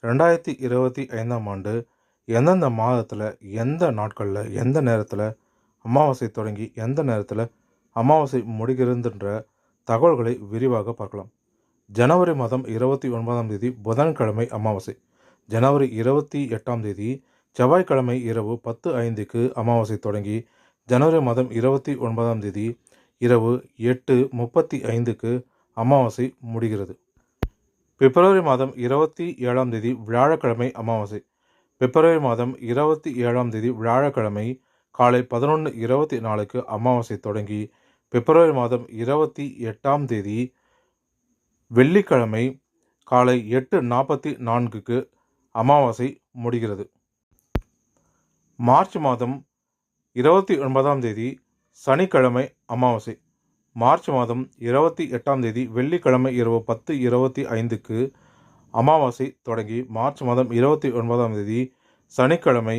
2025ஆம் ஆண்டு எந்தெந்த மாதத்தில், எந்த நாட்களில், எந்த நேரத்தில் அமாவாசை தொடங்கி எந்த நேரத்தில் அமாவாசை முடிகிறதுன்ற தகவல்களை விரிவாக பார்க்கலாம். ஜனவரி மாதம் 29ஆம் தேதி புதன்கிழமை அமாவாசை. ஜனவரி 28ஆம் தேதி செவ்வாய்க்கிழமை இரவு 10:05க்கு அமாவாசை தொடங்கி ஜனவரி மாதம் 29ஆம் தேதி இரவு 8:35க்கு அமாவாசை முடிகிறது. பிப்ரவரி மாதம் 27ஆம் தேதி வியாழக்கிழமை அமாவாசை. பிப்ரவரி மாதம் 27ஆம் தேதி வியாழக்கிழமை காலை 11:24க்கு அமாவாசை தொடங்கி பிப்ரவரி மாதம் 28ஆம் தேதி வெள்ளிக்கிழமை காலை 8:44க்கு அமாவாசை முடிகிறது. மார்ச் மாதம் 29ஆம் தேதி சனிக்கிழமை அமாவாசை. மார்ச் மாதம் 28ஆம் தேதி வெள்ளிக்கிழமை இரவு 10:25க்கு அமாவாசை தொடங்கி மார்ச் மாதம் 29ஆம் தேதி சனிக்கிழமை